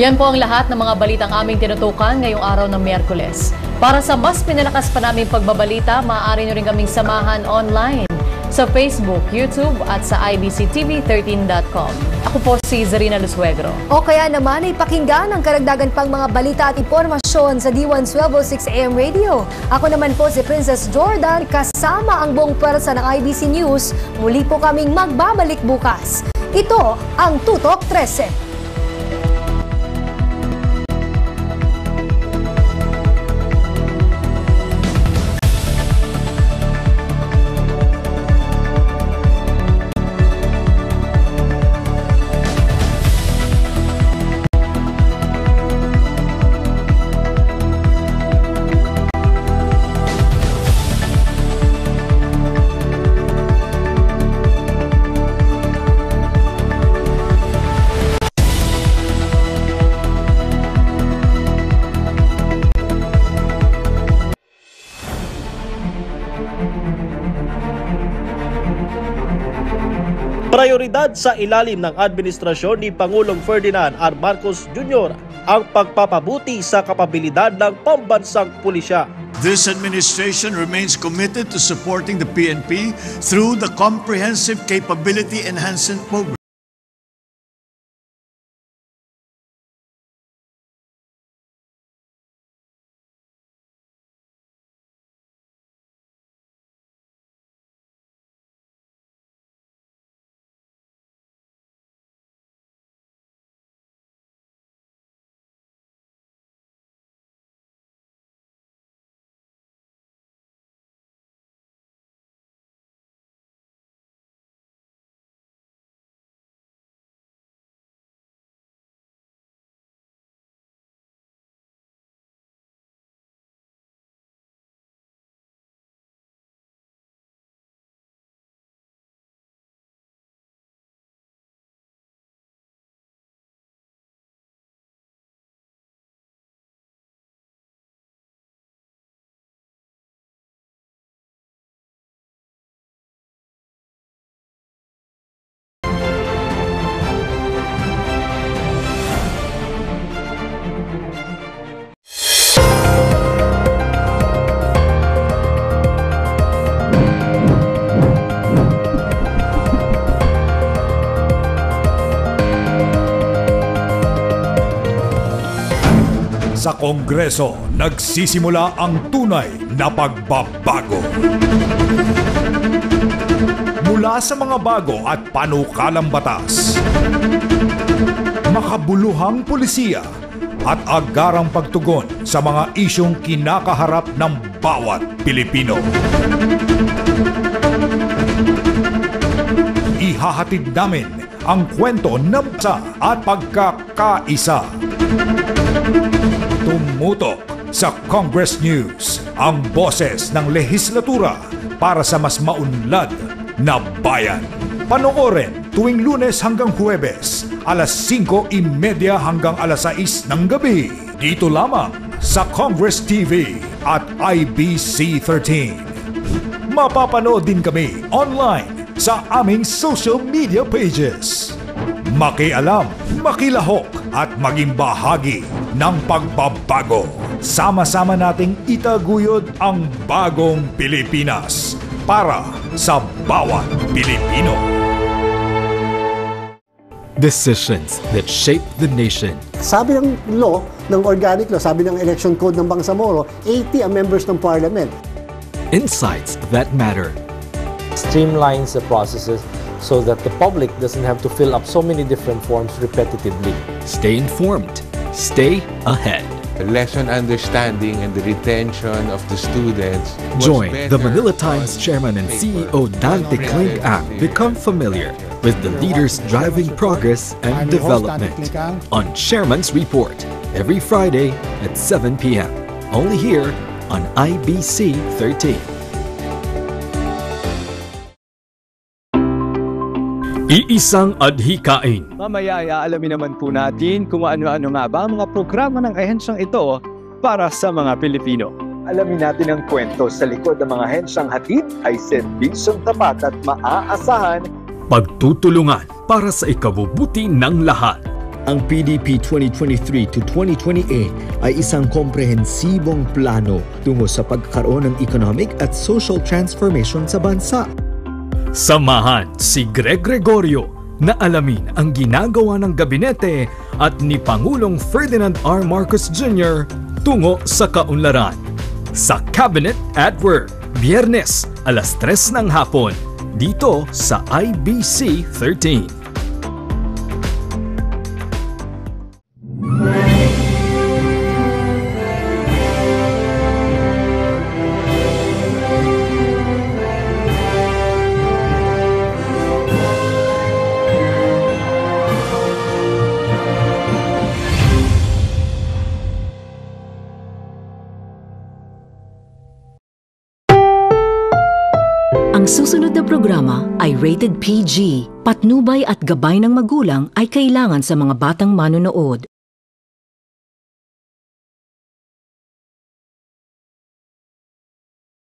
Yan po ang lahat ng mga balitang aming tinutukan ngayong araw ng Miyerkules. Para sa mas pinalakas pa naming pagbabalita, maaari nyo rin kaming samahan online sa Facebook, YouTube at sa ibctv13.com. Ako po si Zarina Lusuegro. O kaya naman ay pakinggan ang karagdagan pang mga balita at impormasyon sa D1 1206 AM Radio. Ako naman po si Princess Jordan, kasama ang buong pwersa ng IBC News. Muli po kaming magbabalik bukas. Ito ang Tutok 13. Prioridad sa ilalim ng administrasyon ni Pangulong Ferdinand R. Marcos Jr. ang pagpapabuti sa kapabilidad ng pambansang pulisya. This administration remains committed to supporting the PNP through the Comprehensive Capability Enhancement Program. Sa Kongreso, nagsisimula ang tunay na pagbabago. Mula sa mga bago at panukalang batas, makabuluhang pulisiya at agarang pagtugon sa mga isyong kinakaharap ng bawat Pilipino. Ihahatid namin ang kwento ng bansa at pagkakaisa. Tumutok sa Congress News ang boses ng lehislatura para sa mas maunlad na bayan. Panoorin tuwing Lunes hanggang Huwebes, alas 5:30 hanggang alas 6 ng gabi. Dito lamang sa Congress TV at IBC 13. Mapapanood din kami online sa aming social media pages. Makialam, makilahok at maging bahagi ng pagbabago. Sama-sama nating itaguyod ang bagong Pilipinas para sa bawat Pilipino. Decisions that shape the nation. Sabi ng law, ng organic law, sabi ng election code ng Bangsamoro, 80 ang members ng parliament. Insights that matter. Streamlines the processes so that the public doesn't have to fill up so many different forms repetitively. Stay informed. Stay ahead. The lesson understanding and the retention of the students. Join the Manila Times Chairman and CEO Dante Kling Ang. Become familiar with the leaders driving progress and development on Chairman's Report every Friday at 7 p.m. Only here on IBC 13. Iisang adhikain. Mamaya ay aalamin naman po natin kung ano-ano nga ba ang mga programa ng ahensyang ito para sa mga Pilipino. Alamin natin ang kwento sa likod ng mga ahensyang hatid ay serbisyong tapat at maaasahan. Pagtutulungan para sa ikabubuti ng lahat. Ang PDP 2023 to 2028 ay isang komprehensibong plano tungo sa pagkakaroon ng economic at social transformation sa bansa. Samahan si Greg Gregorio na alamin ang ginagawa ng gabinete at ni Pangulong Ferdinand R. Marcos Jr. tungo sa kaunlaran. Sa Cabinet at Work, Biyernes, 3:00 ng hapon, dito sa IBC 13. Ang susunod na programa ay rated PG. Patnubay at gabay ng magulang ay kailangan sa mga batang manonood.